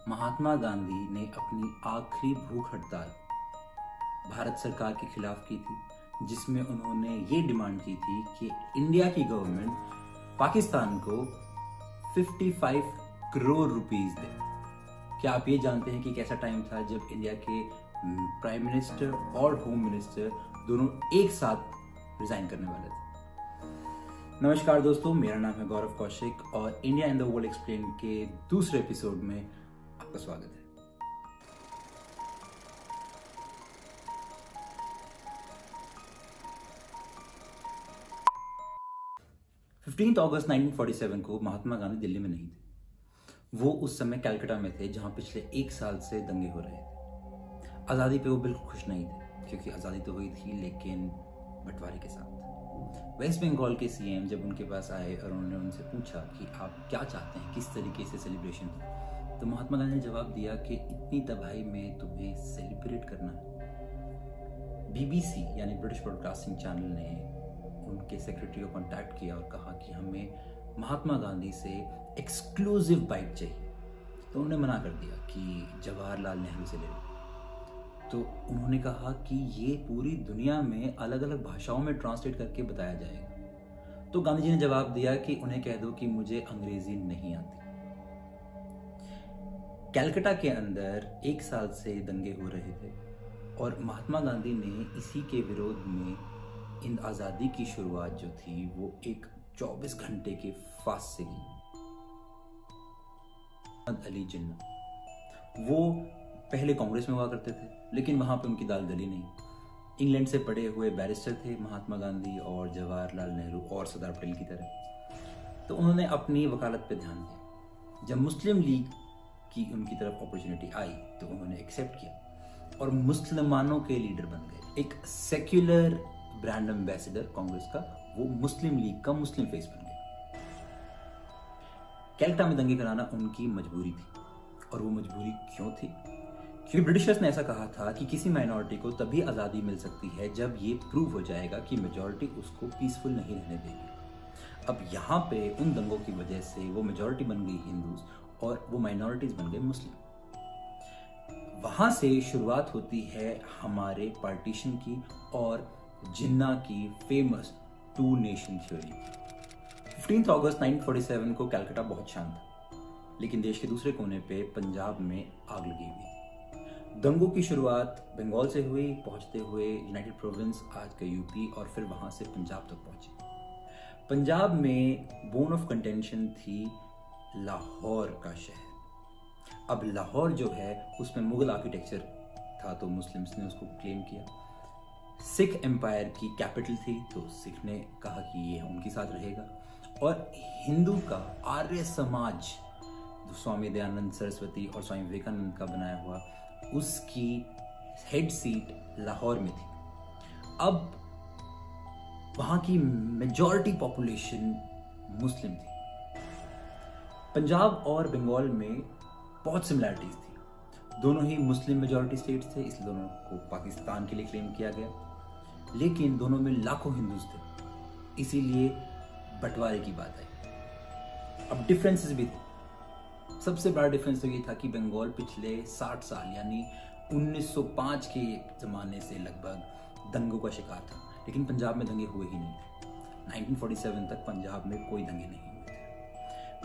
महात्मा गांधी ने अपनी आखिरी भूख हड़ताल भारत सरकार के खिलाफ की थी, जिसमें उन्होंने ये डिमांड की थी कि इंडिया की गवर्नमेंट पाकिस्तान को 55 करोड़ रुपीस दे। क्या आप ये जानते हैं कि कैसा टाइम था जब इंडिया के प्राइम मिनिस्टर और होम मिनिस्टर दोनों एक साथ रिजाइन करने वाले थे? नमस्कार दोस्तों, मेरा नाम है गौरव कौशिक और India in the world explain के दूसरे एपिसोड में आपका स्वागत है। अगस्त 1947 को महात्मा गांधी दिल्ली में नहीं थे। वो उस समय कलकत्ता में थे, जहां पिछले एक साल से दंगे हो रहे थे। आजादी पे वो बिल्कुल खुश नहीं थे, क्योंकि आजादी तो हुई थी लेकिन बंटवारे के साथ। वेस्ट बंगाल के सीएम जब उनके पास आए और उन्होंने उनसे पूछा कि आप क्या चाहते हैं, किस तरीके से सेलिब्रेशन, तो महात्मा गांधी ने जवाब दिया कि इतनी तबाही में तुम्हें सेलिब्रेट करना है। बीबीसी यानी ब्रिटिश ब्रॉडकास्टिंग चैनल ने उनके सेक्रेटरी को कांटेक्ट किया और कहा कि हमें महात्मा गांधी से एक्सक्लूसिव बाइट चाहिए। तो उन्होंने मना कर दिया कि जवाहरलाल नेहरू से ले लो। तो उन्होंने कहा कि ये पूरी दुनिया में अलग अलग भाषाओं में ट्रांसलेट करके बताया जाएगा। तो गांधी जी ने जवाब दिया कि उन्हें कह दो कि मुझे अंग्रेजी नहीं आती। कलकत्ता के अंदर एक साल से दंगे हो रहे थे और महात्मा गांधी ने इसी के विरोध में इन आजादी की शुरुआत जो थी वो एक 24 घंटे के फास्ट से की। अली जिन्ना वो पहले कांग्रेस में हुआ करते थे, लेकिन वहां पे उनकी दाल गली नहीं। इंग्लैंड से पढ़े हुए बैरिस्टर थे महात्मा गांधी और जवाहरलाल नेहरू और सरदार पटेल की तरह। तो उन्होंने अपनी वकालत पे ध्यान दिया। जब मुस्लिम लीग की उनकी तरफ अपॉर्चुनिटी आई तो उन्होंने एक्सेप्ट किया और मुसलमानों के लीडर बन गए। एक सेक्युलर ब्रांड एम्बेसडर कांग्रेस का, वो मुस्लिम लीग का मुस्लिम फेस बन गया। कलकत्ता में दंगे कराना उनकी मजबूरी थी। और वो मजबूरी क्यों थी? क्योंकि ब्रिटिशर्स ने ऐसा कहा था कि किसी माइनॉरिटी को तभी आजादी मिल सकती है जब ये प्रूव हो जाएगा कि मेजॉरिटी उसको पीसफुल नहीं रहने देगी। अब यहाँ पे उन दंगों की वजह से वो मेजॉरिटी बन गई हिंदूज और वो माइनॉरिटीज बन गए मुस्लिम। वहां से शुरुआत होती है हमारे पार्टीशन की और जिन्ना की फेमस टू नेशन थ्योरी। 15 अगस्त 1947 को कलकत्ता बहुत शांत था, लेकिन देश के दूसरे कोने पे पंजाब में आग लगी हुई। दंगों की शुरुआत बंगाल से हुई, पहुंचते हुए यूनाइटेड प्रोविंस आज का यूपी और फिर वहां से पंजाब तक पहुंची। पंजाब में बोन ऑफ कंटेंशन थी लाहौर का शहर। अब लाहौर जो है उसमें मुगल आर्किटेक्चर था, तो मुस्लिम्स ने उसको क्लेम किया। सिख एम्पायर की कैपिटल थी, तो सिख ने कहा कि ये उनके साथ रहेगा। और हिंदू का आर्य समाज, स्वामी दयानंद सरस्वती और स्वामी विवेकानंद का बनाया हुआ, उसकी हेड सीट लाहौर में थी। अब वहां की मेजॉरिटी पॉपुलेशन मुस्लिम थी। पंजाब और बंगाल में बहुत सिमिलरिटीज थी। दोनों ही मुस्लिम मेजॉरिटी स्टेट्स थे, इसलिए दोनों को पाकिस्तान के लिए क्लेम किया गया। लेकिन दोनों में लाखों हिंदूज थे, इसीलिए बंटवारे की बात आई। अब डिफरेंसेस भी थे। सबसे बड़ा डिफरेंस तो ये था कि बंगाल पिछले 60 साल यानी 1905 के जमाने से लगभग दंगों का शिकार था, लेकिन पंजाब में दंगे हुए ही नहीं थे। 1947 तक पंजाब में कोई दंगे नहीं हुए थे।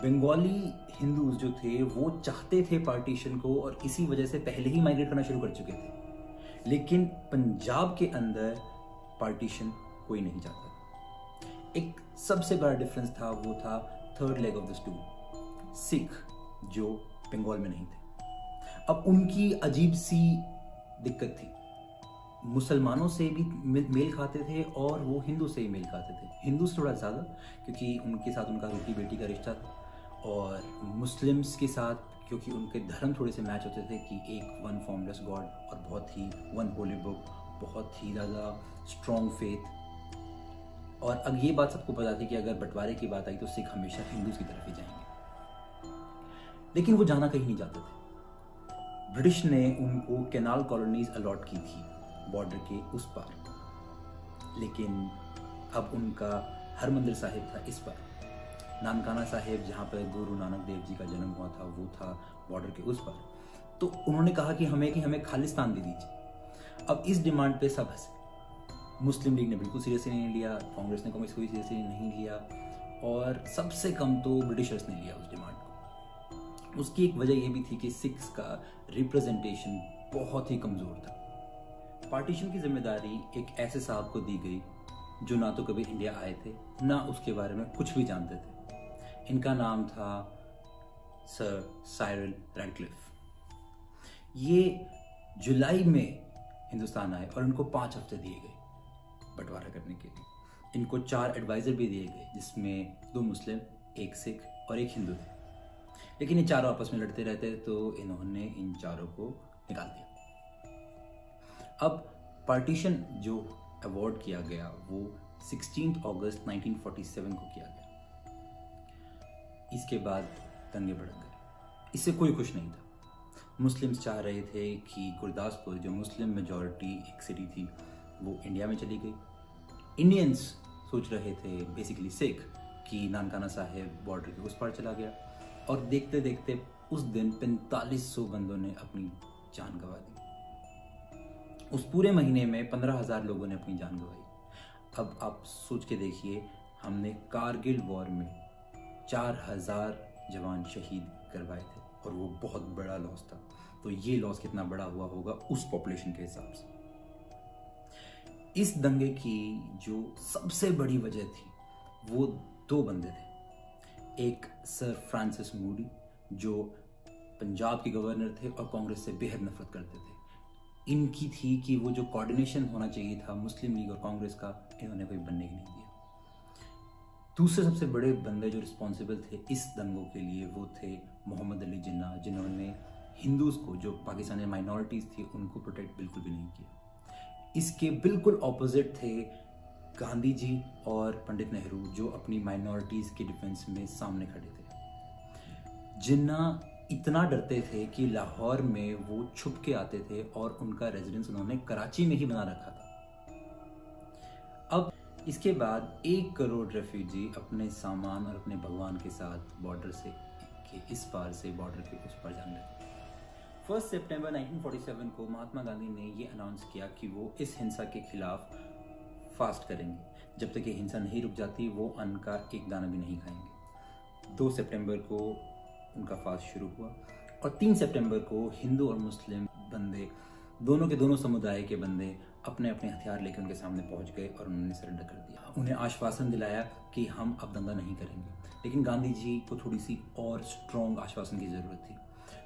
बंगाली हिंदूज जो थे वो चाहते थे पार्टीशन को और इसी वजह से पहले ही माइग्रेट करना शुरू कर चुके थे, लेकिन पंजाब के अंदर पार्टीशन कोई नहीं चाहता था। एक सबसे बड़ा डिफरेंस था, वो था third leg of the stool, Sikh, जो बंगाल में नहीं थे। अब उनकी अजीब सी दिक्कत थी। मुसलमानों से भी मेल खाते थे और वो हिंदू से ही मेल खाते थे। हिंदू से थोड़ा ज़्यादा, क्योंकि उनके साथ उनका रोटी बेटी का रिश्ता था, और मुस्लिम्स के साथ क्योंकि उनके धर्म थोड़े से मैच होते थे कि एक वन फॉर्मलेस गॉड और बहुत ही वन होली बुक, बहुत ही ज़्यादा स्ट्रॉन्ग फेथ। और अब ये बात सबको पता थी कि अगर बंटवारे की बात आई तो सिख हमेशा हिंदूज की तरफ ही जाएंगे, लेकिन वो जाना कहीं नहीं चाहते थे। ब्रिटिश ने उनको कैनाल कॉलोनीज अलॉट की थी बॉर्डर के उस पार, लेकिन अब उनका हरमंदिर साहिब था इस पार। नानकाना साहेब जहाँ पर गुरु नानक देव जी का जन्म हुआ था वो था बॉर्डर के उस पर। तो उन्होंने कहा कि हमें खालिस्तान दे दीजिए। अब इस डिमांड पे सब हंसे। मुस्लिम लीग ने बिल्कुल सीरियसली नहीं लिया, कांग्रेस ने कोई सीरियसली नहीं लिया, और सबसे कम तो ब्रिटिशर्स ने लिया उस डिमांड को। उसकी एक वजह यह भी थी कि सिख्स का रिप्रेजेंटेशन बहुत ही कमज़ोर था। पार्टीशन की जिम्मेदारी एक ऐसे साहब को दी गई जो ना तो कभी इंडिया आए थे, ना उसके बारे में कुछ भी जानते थे। इनका नाम था सर साइरल रैडक्लिफ। ये जुलाई में हिंदुस्तान आए और इनको 5 हफ्ते दिए गए बंटवारा करने के लिए। इनको 4 एडवाइज़र भी दिए गए, जिसमें 2 मुस्लिम, 1 सिख और 1 हिंदू थे। लेकिन ये चारों आपस में लड़ते रहते, तो इन्होंने इन चारों को निकाल दिया। अब पार्टीशन जो अवार्ड किया गया वो 16 अगस्त 1947 को किया गया। इसके बाद दंगे भड़क गए। इससे कोई खुश नहीं था। मुस्लिम्स चाह रहे थे कि गुरदासपुर, जो मुस्लिम मेजॉरिटी एक सिटी थी, वो इंडिया में चली गई। इंडियंस सोच रहे थे, बेसिकली सिख, कि नानकाना साहेब बॉर्डर के उस पार चला गया। और देखते देखते उस दिन 4500 बंदों ने अपनी जान गंवा दी। उस पूरे महीने में 15,000 लोगों ने अपनी जान गंवाई। अब आप सोच के देखिए, हमने कारगिल वॉर में 4,000 जवान शहीद करवाए थे, और वो बहुत बड़ा लॉस था। तो ये लॉस कितना बड़ा हुआ होगा उस पॉपुलेशन के हिसाब से। इस दंगे की जो सबसे बड़ी वजह थी वो 2 बंदे थे। एक सर फ्रांसिस मूडी, जो पंजाब के गवर्नर थे और कांग्रेस से बेहद नफरत करते थे। इनकी थी कि वो जो कोऑर्डिनेशन होना चाहिए था मुस्लिम लीग और कांग्रेस का, इन्होंने कोई बनने ही नहीं दिया। दूसरे सबसे बड़े बंदे जो रिस्पॉन्सिबल थे इस दंगों के लिए वो थे मोहम्मद अली जिन्ना, जिन्होंने हिंदूज को, जो पाकिस्तानी माइनॉरिटीज़ थी, उनको प्रोटेक्ट बिल्कुल भी नहीं किया। इसके बिल्कुल ऑपोजिट थे गांधी जी और पंडित नेहरू, जो अपनी माइनॉरिटीज़ के डिफेंस में सामने खड़े थे। जिन्ना इतना डरते थे कि लाहौर में वो छुप के आते थे, और उनका रेजिडेंस उन्होंने कराची में ही बना रखा था। अब इसके बाद 1 करोड़ रेफ्यूजी अपने सामान और अपने भगवान के साथ बॉर्डर से के इस पार से बॉर्डर के उस पार जाने लगे। 1 सितंबर 1947 को महात्मा गांधी ने ये अनाउंस किया कि वो इस हिंसा के खिलाफ फास्ट करेंगे। जब तक ये हिंसा नहीं रुक जाती वो अन्न का एक दाना भी नहीं खाएंगे। 2 सितंबर को उनका फास्ट शुरू हुआ, और 3 सितंबर को हिंदू और मुस्लिम बंदे, दोनों के दोनों समुदाय के बंदे अपने अपने हथियार लेकर उनके सामने पहुंच गए और उन्होंने सरेंडर कर दिया। उन्हें आश्वासन दिलाया कि हम अब दंगा नहीं करेंगे। लेकिन गांधी जी को थोड़ी सी और स्ट्रॉन्ग आश्वासन की ज़रूरत थी।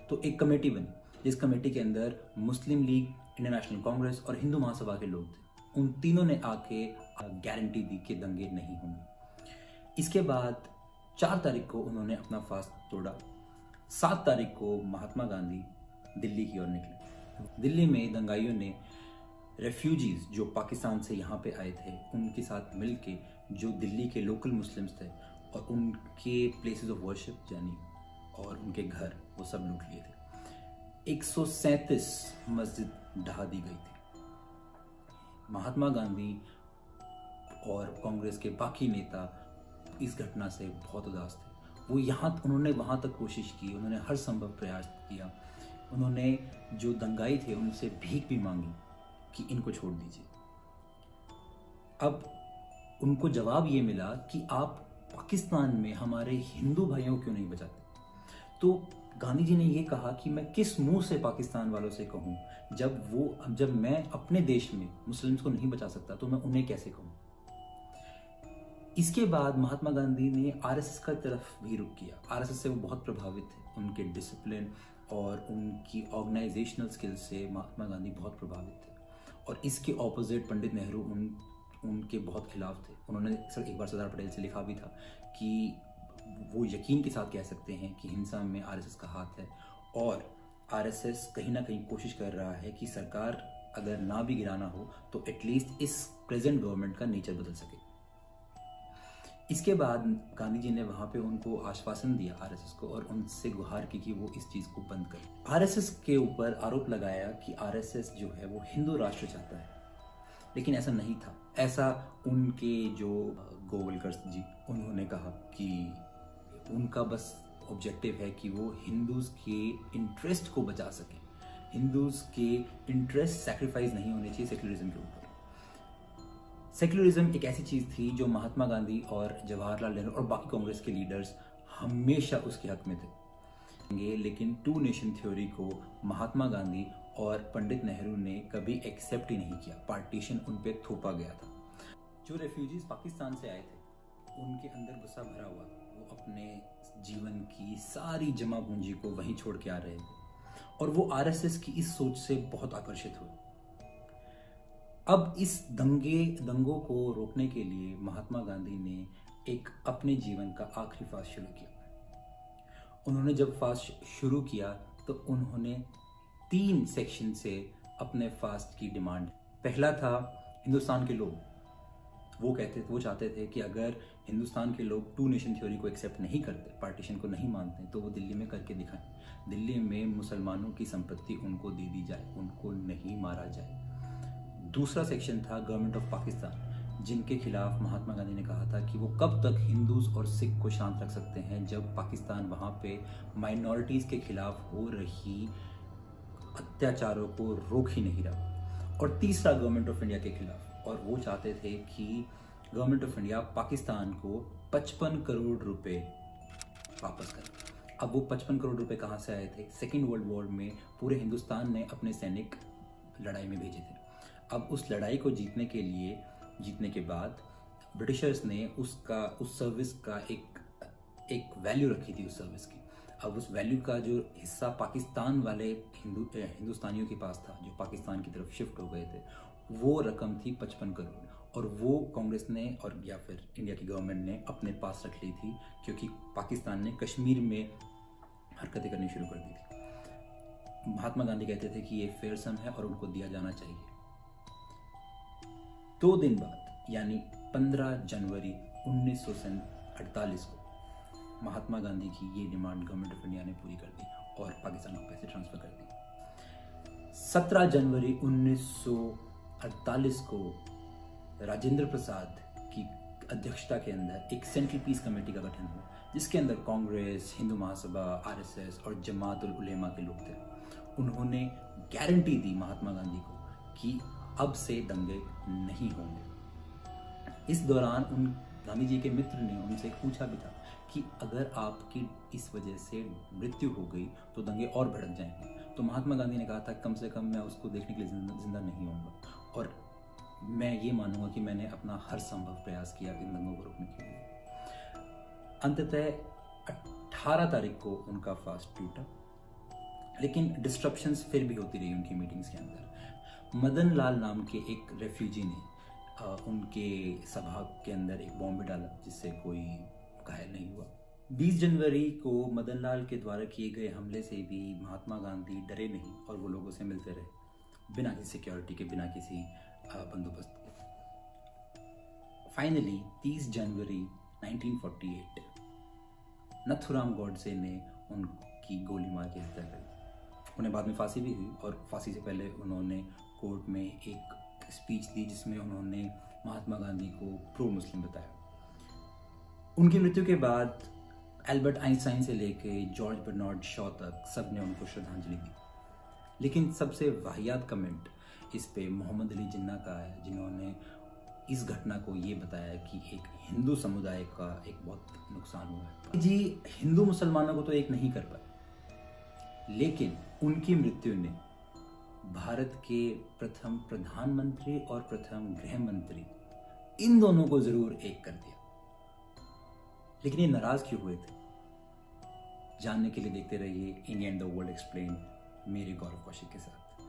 तो एक कमेटी बनी, जिस कमेटी के अंदर मुस्लिम लीग, इंडियन नेशनल कांग्रेस और हिंदू महासभा के लोग थे। उन तीनों ने आके गारंटी दी कि दंगे नहीं होंगे। इसके बाद 4 तारीख को उन्होंने अपना फास्ट तोड़ा। 7 तारीख को महात्मा गांधी दिल्ली की ओर निकले। दिल्ली में दंगाइयों ने रेफ्यूजीज जो पाकिस्तान से यहाँ पे आए थे उनके साथ मिलके, जो दिल्ली के लोकल मुस्लिम्स थे, और उनके प्लेसेस ऑफ वर्शिप जानी और उनके घर, वो सब लूट लिए थे। 137 मस्जिद ढहा दी गई थी। महात्मा गांधी और कांग्रेस के बाकी नेता इस घटना से बहुत उदास थे। उन्होंने वहाँ तक कोशिश की, उन्होंने हर संभव प्रयास किया। उन्होंने जो दंगाई थे उनसे भीख भी मांगी कि इनको छोड़ दीजिए। अब उनको जवाब ये मिला कि आप पाकिस्तान में हमारे हिंदू भाइयों क्यों नहीं बचाते। तो गांधी जी ने ये कहा कि मैं किस मुंह से पाकिस्तान वालों से कहूँ, जब मैं अपने देश में मुस्लिम्स को नहीं बचा सकता तो मैं उन्हें कैसे कहूँ। इसके बाद महात्मा गांधी ने आरएसएस का तरफ भी रुख किया। आरएसएस से वो बहुत प्रभावित थे। उनके डिसिप्लिन और उनकी ऑर्गेनाइजेशनल स्किल्स से महात्मा गांधी बहुत प्रभावित थे। और इसके ऑपोजिट पंडित नेहरू उनके बहुत खिलाफ थे। उन्होंने एक बार सरदार पटेल से लिखा भी था कि वो यकीन के साथ कह सकते हैं कि हिंसा में आरएसएस का हाथ है, और आरएसएस कहीं ना कहीं कोशिश कर रहा है कि सरकार अगर ना भी गिराना हो तो एटलीस्ट इस प्रेजेंट गवर्नमेंट का नेचर बदल सके। इसके बाद गांधी जी ने वहां पे उनको आश्वासन दिया आरएसएस को, और उनसे गुहार की कि वो इस चीज को बंद करे। आरएसएस के ऊपर आरोप लगाया कि आरएसएस जो है वो हिंदू राष्ट्र चाहता है, लेकिन ऐसा नहीं था। ऐसा उनके जो गोवलकर जी, उन्होंने कहा कि उनका बस ऑब्जेक्टिव है कि वो हिंदूज के इंटरेस्ट को बचा सकें, हिंदूज के इंटरेस्ट सैक्रिफाइस नहीं होने चाहिए सेक्युलरिज्म के ऊपर। सेक्युलरिज्म एक ऐसी चीज थी जो महात्मा गांधी और जवाहरलाल नेहरू और बाकी कांग्रेस के लीडर्स हमेशा उसके हक में थे, लेकिन टू नेशन थ्योरी को महात्मा गांधी और पंडित नेहरू ने कभी एक्सेप्ट ही नहीं किया। पार्टीशन उन पे थोपा गया था। जो रेफ्यूजीज पाकिस्तान से आए थे उनके अंदर गुस्सा भरा हुआ, वो अपने जीवन की सारी जमा पूंजी को वहीं छोड़ के आ रहे थे और वो आरएसएस की इस सोच से बहुत आकर्षित हुए। अब इस दंगों को रोकने के लिए महात्मा गांधी ने एक अपने जीवन का आखिरी फास्ट शुरू किया। उन्होंने जब फास्ट शुरू किया तो उन्होंने 3 सेक्शन से अपने फास्ट की डिमांड। पहला था हिंदुस्तान के लोग, वो चाहते थे कि अगर हिंदुस्तान के लोग टू नेशन थ्योरी को एक्सेप्ट नहीं करते, पार्टीशन को नहीं मानते, तो वो दिल्ली में करके दिखाएं, दिल्ली में मुसलमानों की संपत्ति उनको दे दी जाए, उनको नहीं मारा जाए। दूसरा सेक्शन था गवर्नमेंट ऑफ पाकिस्तान, जिनके खिलाफ महात्मा गांधी ने कहा था कि वो कब तक हिंदूज और सिख को शांत रख सकते हैं जब पाकिस्तान वहां पे माइनॉरिटीज के खिलाफ हो रही अत्याचारों को रोक ही नहीं रहा। और तीसरा गवर्नमेंट ऑफ इंडिया के खिलाफ, और वो चाहते थे कि गवर्नमेंट ऑफ इंडिया पाकिस्तान को 55 करोड़ रुपए वापस करे। अब वो 55 करोड़ रुपए कहाँ से आए थे? सेकेंड वर्ल्ड वॉर में पूरे हिंदुस्तान ने अपने सैनिक लड़ाई में भेजे थे। अब उस लड़ाई को जीतने के बाद ब्रिटिशर्स ने उस सर्विस का एक वैल्यू रखी थी उस सर्विस की। अब उस वैल्यू का जो हिस्सा पाकिस्तान वाले हिंदुस्तानियों के पास था, जो पाकिस्तान की तरफ शिफ्ट हो गए थे, वो रकम थी 55 करोड़, और वो कांग्रेस ने और या फिर इंडिया की गवर्नमेंट ने अपने पास रख ली थी, क्योंकि पाकिस्तान ने कश्मीर में हरकतें करनी शुरू कर दी थी। महात्मा गांधी कहते थे कि ये फेयर सम है और उनको दिया जाना चाहिए। 2 दिन बाद यानी 15 जनवरी 1948 को महात्मा गांधी की ये डिमांड गवर्नमेंट ऑफ इंडिया ने पूरी कर दी और पाकिस्तान को पैसे ट्रांसफर कर दिए। 17 जनवरी 1948 को राजेंद्र प्रसाद की अध्यक्षता के अंदर एक सेंट्रल पीस कमेटी का गठन हुआ, जिसके अंदर कांग्रेस, हिंदू महासभा, आरएसएस और जमात उल उलेमा के लोग थे। उन्होंने गारंटी दी महात्मा गांधी को कि अब से दंगे नहीं होंगे। इस दौरान उन गांधी जी के मित्र ने उनसे पूछा भी था कि अगर आपकी इस वजह से मृत्यु हो गई तो दंगे और भड़क जाएंगे। तो महात्मा गांधी ने कहा था कम से कम मैं उसको देखने के लिए जिंदा नहीं होऊंगा, और मैं ये मानूंगा कि मैंने अपना हर संभव प्रयास किया इन दंगों को रोकने के लिए। अंततः 18 तारीख को उनका फास्ट टूटा, लेकिन डिस्ट्रप्शंस फिर भी होती रही उनकी मीटिंग्स के अंदर। मदन लाल नाम के एक रेफ्यूजी ने उनके सभा के अंदर एक बॉम्ब डाला, जिससे कोई घायल नहीं हुआ। 20 जनवरी को मदन लाल के द्वारा किए गए हमले से भी महात्मा गांधी डरे नहीं और वो लोगों से मिलते रहे, बिना किसी सिक्योरिटी के, बिना किसी बंदोबस्त के। फाइनली 30 जनवरी 1948 नथुराम गॉडसे ने उनकी गोली मार के हत्या कर दी। उन्हें बाद में फांसी भी हुई, और फांसी से पहले उन्होंने कोर्ट में एक स्पीच दी जिसमें उन्होंने महात्मा गांधी को प्रो मुस्लिम बताया। उनकी मृत्यु के बाद एल्बर्ट आइंस्टाइन से लेके जॉर्ज बर्नार्ड शॉ तक सब ने उनको श्रद्धांजलि दी। लेकिन सबसे वाहियात कमेंट इस पे मोहम्मद अली जिन्ना का है, जिन्होंने इस घटना को ये बताया कि एक हिंदू समुदाय का एक बहुत नुकसान हुआ है। जी, हिंदू मुसलमानों को तो एक नहीं कर पाए, लेकिन उनकी मृत्यु ने भारत के प्रथम प्रधानमंत्री और प्रथम गृह मंत्री, इन दोनों को जरूर एक कर दिया। लेकिन ये नाराज क्यों हुए थे? जानने के लिए देखते रहिए India and the world explain मेरे गौरव कौशिक के साथ।